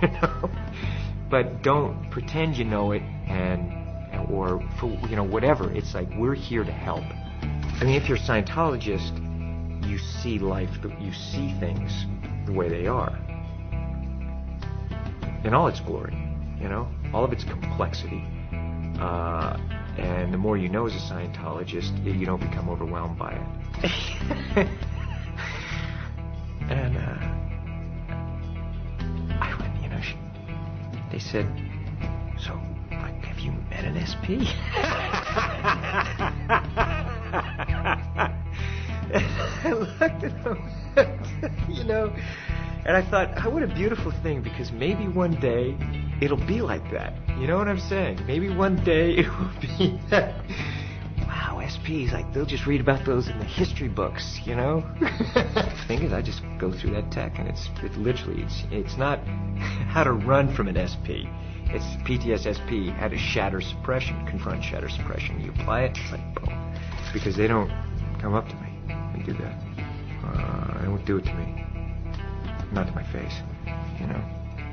you know? But don't pretend you know it, or for, you know, whatever. It's like, we're here to help. I mean, if you're a Scientologist, you see life, you see things the way they are, in all its glory, you know, all of its complexity. And the more you know as a Scientologist, you don't become overwhelmed by it. And I went, you know, they said, so, like, have you met an SP? And I looked at them, you know, and I thought, oh, what a beautiful thing, because maybe one day it'll be like that. You know what I'm saying? Maybe one day it will be that. Wow, SPs, like, they'll just read about those in the history books, you know? The thing is, I just go through that tech, and it's not how to run from an SP. It's PTSSP, how to shatter suppression, confront shatter suppression. You apply it, it's like, boom. Because they don't come up to me and do that. They won't do it to me. Not to my face, you know,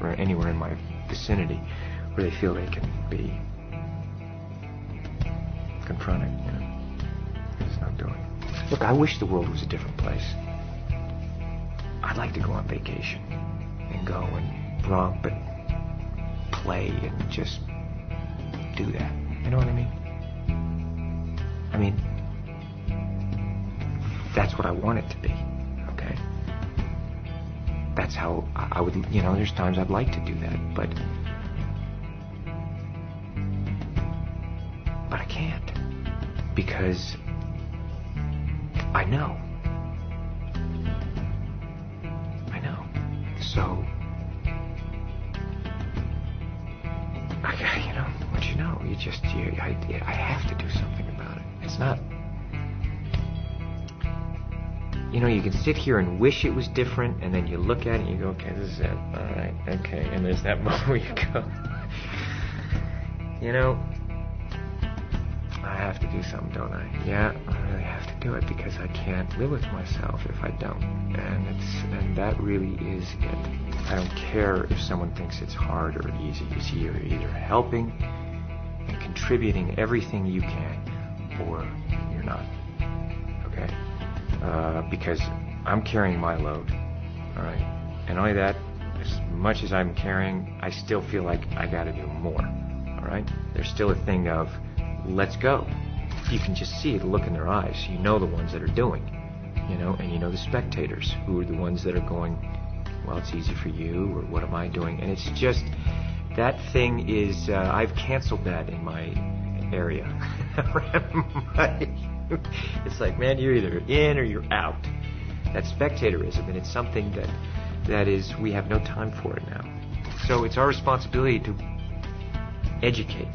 or anywhere in my vicinity where they feel they can be confronted, you know. It's not doing it. Look, I wish the world was a different place. I'd like to go on vacation and go and romp and play and just do that. You know what I mean? I mean, that's what I want it to be, okay? That's how I would, you know, there's times I'd like to do that, but I can't, because I know. So, you know, what you know, I have to do something about it. It's not, you know, you can sit here and wish it was different, and then you look at it and you go, okay, this is it, all right, okay, and there's that moment where you go, you know, I have to do something, don't I? Yeah, I really have to do it, because I can't live with myself if I don't, and that really is it. I don't care if someone thinks it's hard or easy. You're either helping and contributing everything you can, or you're not, okay? Because I'm carrying my load, all right? And only that, as much as I'm carrying, I still feel like I gotta do more, all right? There's still a thing of, let's go. You can just see the look in their eyes. You know the ones that are doing, you know, and you know the spectators who are the ones that are going, well, it's easy for you, or what am I doing? And it's just, that thing is, I've canceled that in my area. It's like, man, you're either in or you're out. That's spectatorism, and it's something that is, we have no time for it now. So it's our responsibility to educate,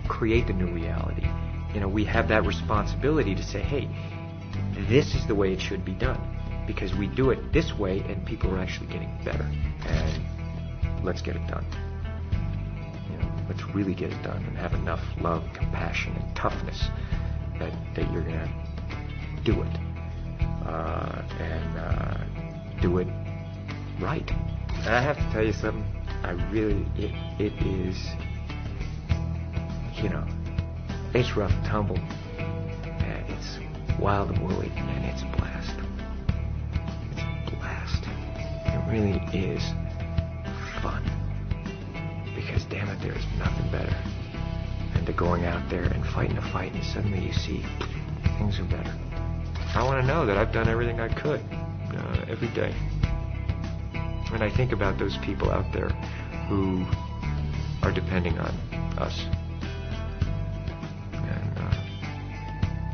create the new reality. You know, we have that responsibility to say, hey, this is the way it should be done, because we do it this way and people are actually getting better, and let's get it done. You know, let's really get it done and have enough love, compassion, and toughness that you're gonna do it, and do it right. And I have to tell you something, I really, it is, you know, it's rough and tumble, and it's wild and woolly, and it's a blast. It's a blast. It really is fun, because damn it, there's nothing better than to going out there and fighting a fight, and suddenly you see things are better. I want to know that I've done everything I could every day. And I think about those people out there who are depending on us. And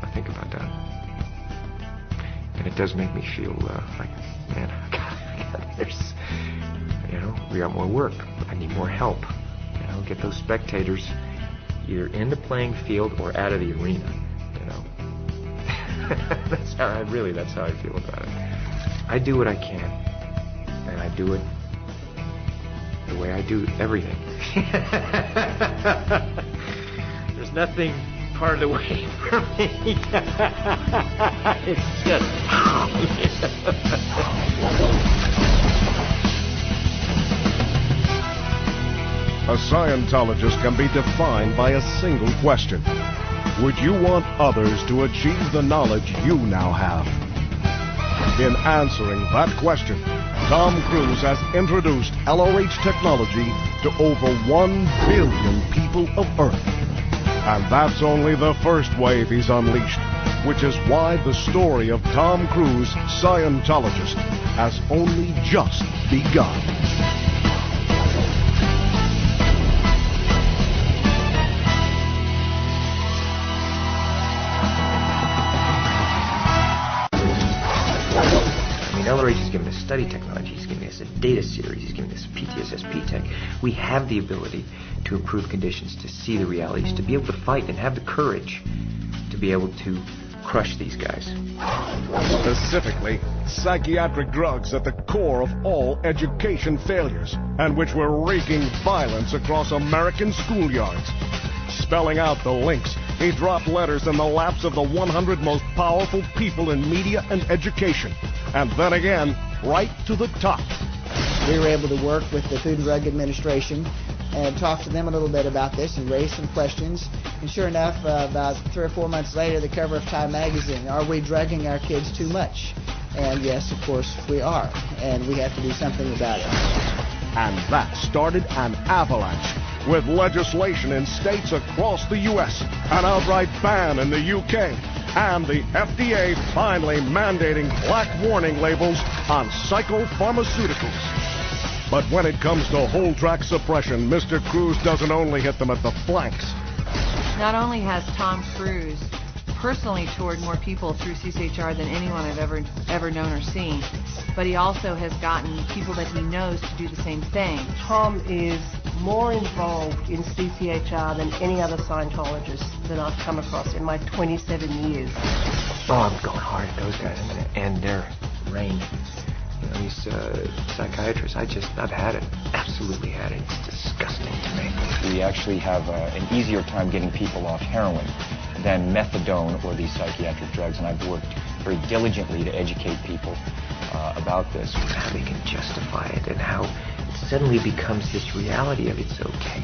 I think about that. And it does make me feel like, man, there's, you know, we got more work. I need more help. You know, get those spectators either in the playing field or out of the arena, you know. That's how I feel about it. I do what I can, and I do it the way I do everything. There's nothing part of the way for me. It's just A Scientologist can be defined by a single question. Would you want others to achieve the knowledge you now have? In answering that question, Tom Cruise has introduced LRH technology to over 1 billion people of Earth. And that's only the first wave he's unleashed, which is why the story of Tom Cruise, Scientologist, has only just begun. L.R.H. has given us study technology, he's giving us a data series, he's giving us PTSS tech. We have the ability to improve conditions, to see the realities, to be able to fight and have the courage to be able to crush these guys. Specifically, psychiatric drugs at the core of all education failures, and which were wreaking violence across American schoolyards. Spelling out the links, he dropped letters in the laps of the 100 most powerful people in media and education. And then again, right to the top. We were able to work with the Food and Drug Administration and talk to them a little bit about this and raise some questions. And sure enough, about 3 or 4 months later, the cover of Time magazine, are we drugging our kids too much? And yes, of course, we are. And we have to do something about it. And that started an avalanche, with legislation in states across the U.S., an outright ban in the U.K., and the FDA finally mandating black warning labels on psychopharmaceuticals. But when it comes to whole track suppression, Mr. Cruise doesn't only hit them at the flanks. Not only has Tom Cruise personally toured more people through CCHR than anyone I've ever known or seen, but he also has gotten people that he knows to do the same thing. Tom is more involved in CCHR than any other Scientologist that I've come across in my 27 years. Oh, I'm going hard at those guys. I'm going to end their reign. You know, these psychiatrists, I've had it. Absolutely had it. It's disgusting to me. We actually have an easier time getting people off heroin than methadone or these psychiatric drugs, and I've worked very diligently to educate people about this. How they can justify it and how it suddenly becomes this reality of it's okay,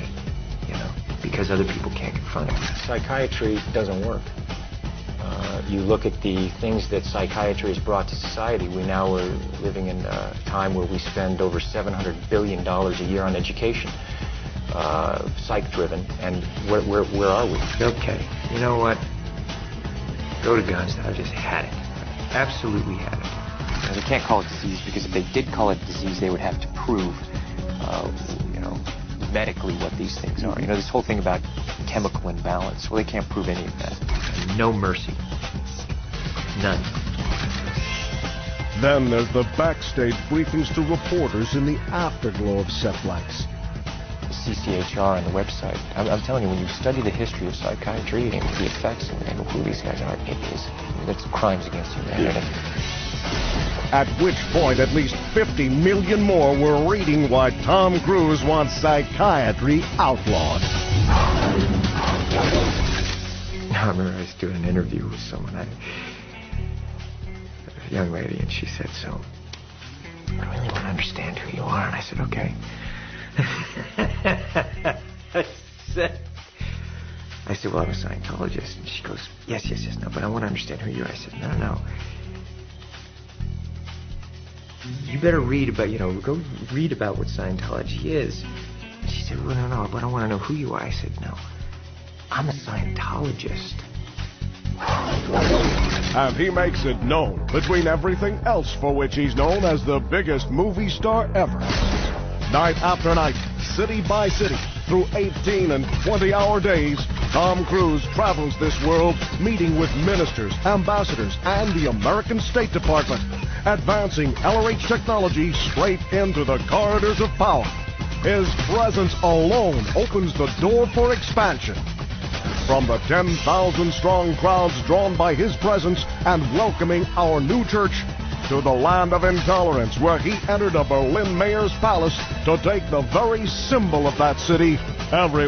you know, because other people can't confront it. Psychiatry doesn't work. You look at the things that psychiatry has brought to society. We now are living in a time where we spend over $700 billion a year on education, psych-driven, and where are we? Okay, you know what? Go to guns. I just had it. Absolutely had it. They can't call it disease, because if they did call it disease, they would have to prove, medically what these things are. You know, this whole thing about chemical imbalance. Well, they can't prove any of that. And no mercy. None. Then there's the backstage briefings to reporters in the afterglow of setbacks. CCHR on the website. I'm telling you, when you study the history of psychiatry and the effects and who these guys are, that's crimes against humanity. At which point, at least 50 million more were reading why Tom Cruise wants psychiatry outlawed. I remember I was doing an interview with someone, a young lady, and she said, so, I really want to understand who you are. And I said, okay. I said, well, I'm a Scientologist. And she goes, yes, no, but I want to understand who you are. I said, no. You better read about, go read about what Scientology is. And she said, well, no, but I want to know who you are. I said, no, I'm a Scientologist. And he makes it known between everything else for which he's known as the biggest movie star ever. Night after night, city by city, through 18 and 20-hour days, Tom Cruise travels this world, meeting with ministers, ambassadors, and the American State Department, advancing LRH technology straight into the corridors of power. His presence alone opens the door for expansion. From the 10,000-strong crowds drawn by his presence and welcoming our new church, to the land of intolerance, where he entered a Berlin mayor's palace to take the very symbol of that city, every